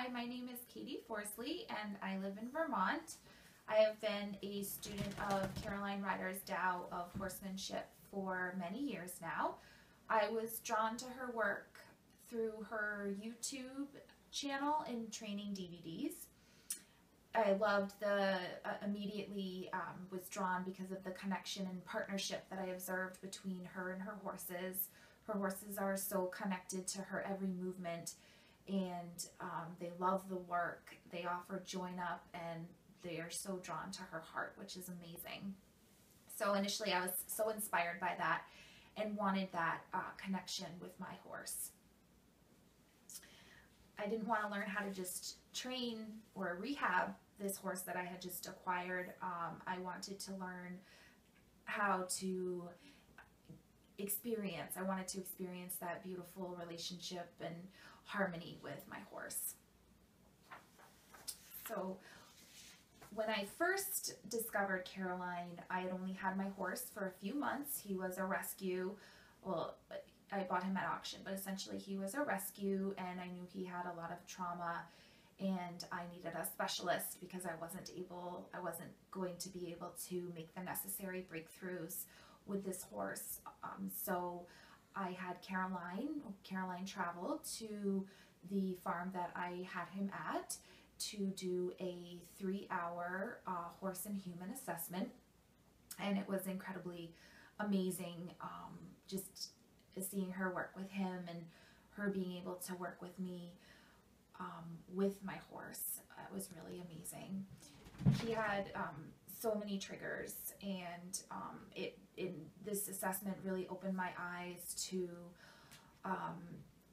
Hi, my name is Katie Forsley and I live in Vermont. I have been a student of Caroline Ryder's Tao of Horsemanship for many years now. I was drawn to her work through her YouTube channel and training DVDs. I loved immediately was drawn because of the connection and partnership that I observed between her and her horses. Her horses are so connected to her every movement, and they love the work. They offer join up, and they are so drawn to her heart, which is amazing. So initially I was so inspired by that and wanted that connection with my horse. I didn't want to learn how to just train or rehab this horse that I had just acquired. I wanted to learn how to experience. I wanted to experience that beautiful relationship and harmony with my horse. So when I first discovered Caroline, I had only had my horse for a few months. He was a rescue. Well, I bought him at auction, but essentially he was a rescue, and I knew he had a lot of trauma, and I needed a specialist because I wasn't going to be able to make the necessary breakthroughs with this horse. So I had Caroline travel to the farm that I had him at to do a 3-hour horse and human assessment, and it was incredibly amazing. Just seeing her work with him and her being able to work with me with my horse was really amazing. He had so many triggers, and this assessment really opened my eyes to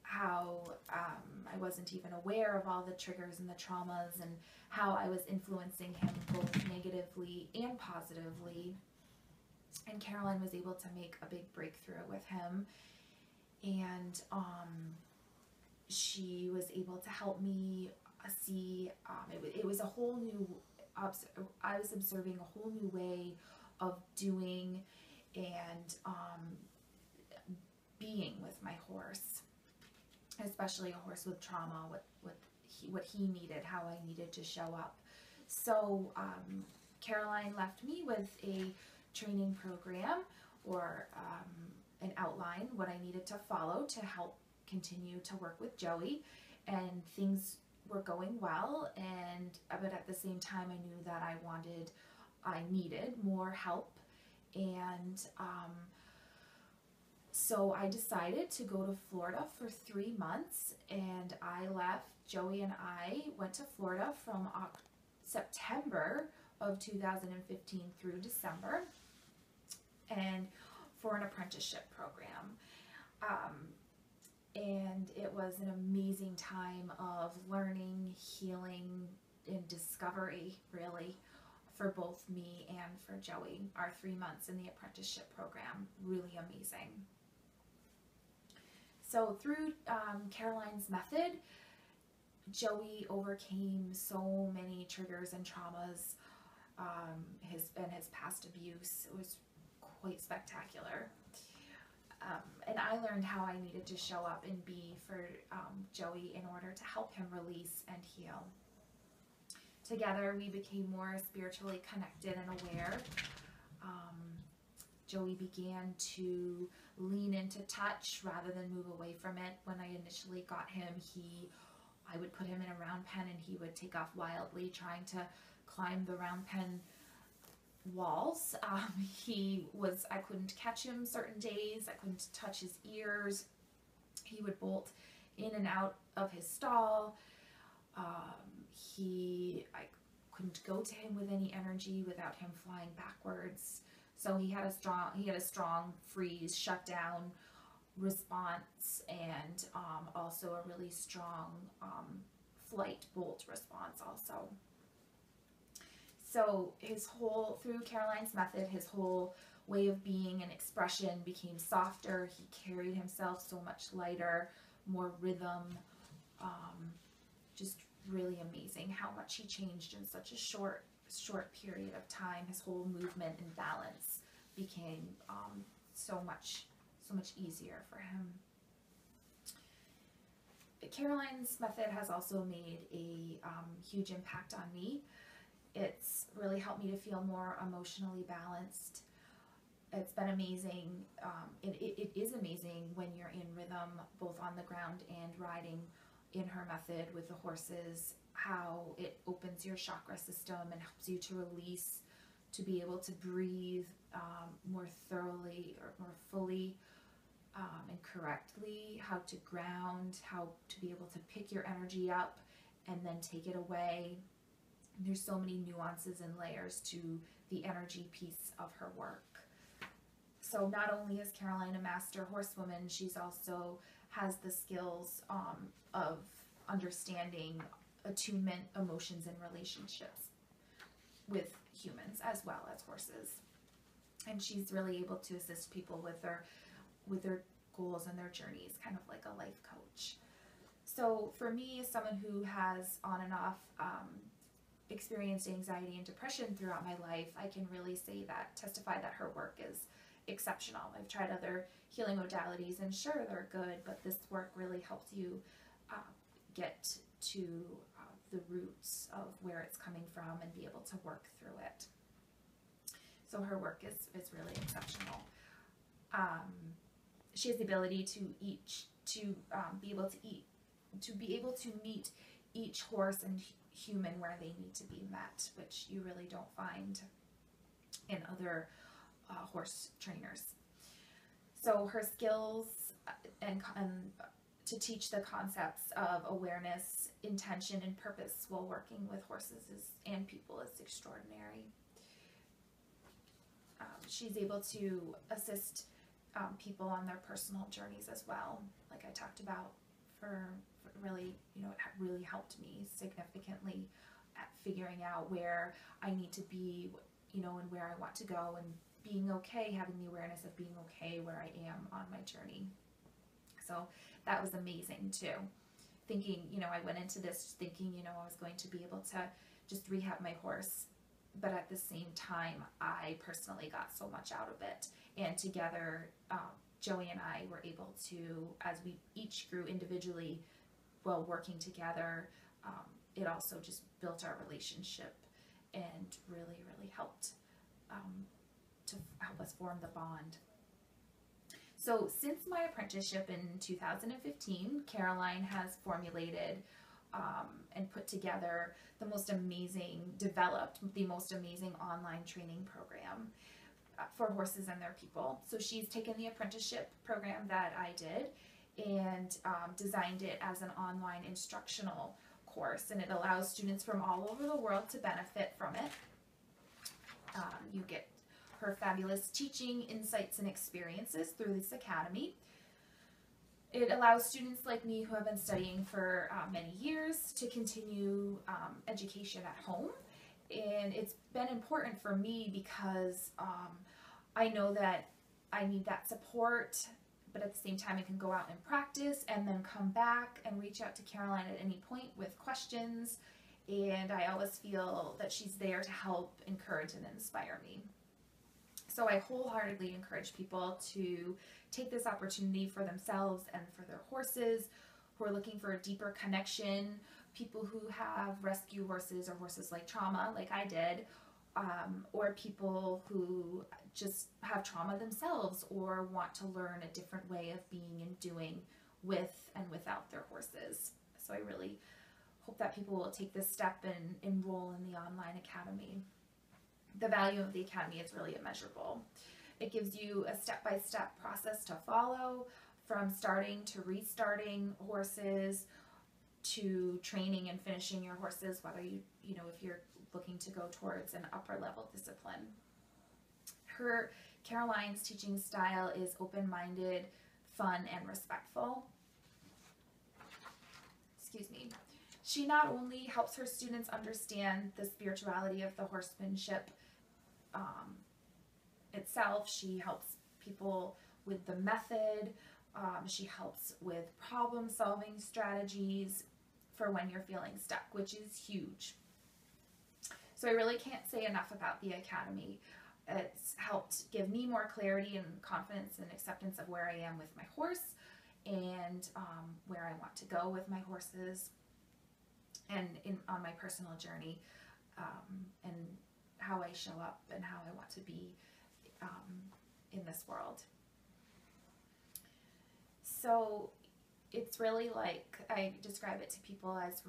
how I wasn't even aware of all the triggers and the traumas, and how I was influencing him both negatively and positively. And Caroline was able to make a big breakthrough with him, and she was able to help me see, it was a whole new, I was observing a whole new way of doing and being with my horse, especially a horse with trauma, what he needed, how I needed to show up. So Caroline left me with a training program, or an outline, what I needed to follow to help continue to work with Joey, and things were going well, but at the same time I knew that I needed more help, and so I decided to go to Florida for 3 months, and Joey and I went to Florida from September of 2015 through December, and for an apprenticeship program. And it was an amazing time of learning, healing, and discovery, really, for both me and for Joey. Our 3 months in the apprenticeship program, really amazing. So through Caroline's method, Joey overcame so many triggers and traumas, his past abuse. It was quite spectacular. And I learned how I needed to show up and be for Joey in order to help him release and heal. Together we became more spiritually connected and aware. Joey began to lean into touch rather than move away from it. When I initially got him, I would put him in a round pen and he would take off wildly trying to climb the round pen walls. I couldn't catch him certain days. I couldn't touch his ears. He would bolt in and out of his stall. I couldn't go to him with any energy without him flying backwards. So he had a strong freeze, shutdown response, and also a really strong flight bolt response also. So through Caroline's method, his whole way of being and expression became softer. He carried himself so much lighter, more rhythm. Just really amazing how much he changed in such a short period of time. His whole movement and balance became so much easier for him. Caroline's method has also made a huge impact on me. It's really helped me to feel more emotionally balanced. It's been amazing. It is amazing when you're in rhythm, both on the ground and riding in her method with the horses, how it opens your chakra system and helps you to release, to be able to breathe more thoroughly or more fully and correctly, how to ground, how to be able to pick your energy up and then take it away. And there's so many nuances and layers to the energy piece of her work. So not only is Caroline a master horsewoman, she's also has the skills of understanding attunement, emotions, and relationships with humans as well as horses. And she's really able to assist people with their goals and their journeys, kind of like a life coach. So for me, as someone who has on and off experienced anxiety and depression throughout my life, I can really testify that her work is exceptional. I've tried other healing modalities, and sure, they're good, but this work really helps you get to the roots of where it's coming from and be able to work through it. So her work is really exceptional. She has the ability to be able to meet each horse and human where they need to be met, which you really don't find in other horse trainers. So her skills and to teach the concepts of awareness, intention, and purpose while working with horses and people is extraordinary. She's able to assist people on their personal journeys as well, like I talked about. For really, it really helped me significantly at figuring out where I need to be, and where I want to go, and being okay, having the awareness of being okay where I am on my journey. So that was amazing too. Thinking, I went into this thinking, I was going to be able to just rehab my horse, but at the same time, I personally got so much out of it. And together, Joey and I were able to, as we each grew individually while working together, it also just built our relationship and really, really helped to help us form the bond. So since my apprenticeship in 2015, Caroline has formulated and put together developed the most amazing online training program for horses and their people. So she's taken the apprenticeship program that I did and designed it as an online instructional course, and it allows students from all over the world to benefit from it. You get her fabulous teaching, insights, and experiences through this academy. It allows students like me who have been studying for many years to continue education at home. And it's been important for me because I know that I need that support, but at the same time I can go out and practice and then come back and reach out to Caroline at any point with questions. And I always feel that she's there to help, encourage, and inspire me. So I wholeheartedly encourage people to take this opportunity for themselves and for their horses who are looking for a deeper connection, people who have rescue horses or horses like trauma, like I did, or people who just have trauma themselves or want to learn a different way of being and doing with and without their horses. So I really hope that people will take this step and enroll in the online academy. The value of the academy is really immeasurable. It gives you a step-by-step process to follow, from starting to restarting horses to training and finishing your horses, whether if you're looking to go towards an upper level discipline. Caroline's teaching style is open-minded, fun, and respectful. Excuse me. She not only helps her students understand the spirituality of the horsemanship itself, she helps people with the method, she helps with problem-solving strategies for when you're feeling stuck, which is huge. So I really can't say enough about the academy. It's helped give me more clarity and confidence and acceptance of where I am with my horse, and where I want to go with my horses, and on my personal journey, and how I show up and how I want to be in this world. So it's really like, I describe it to people as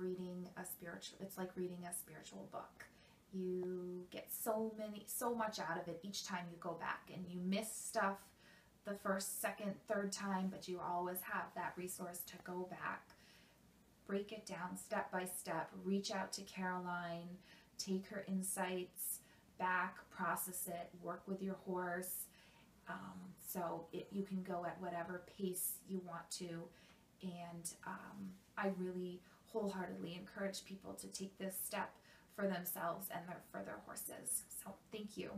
it's like reading a spiritual book. You get so much out of it each time you go back, and you miss stuff the first, second, third time, but you always have that resource to go back, break it down step by step, reach out to Caroline, take her insights back, process it, work with your horse. So you can go at whatever pace you want to. And I really wholeheartedly encourage people to take this step for themselves and for their horses. So thank you.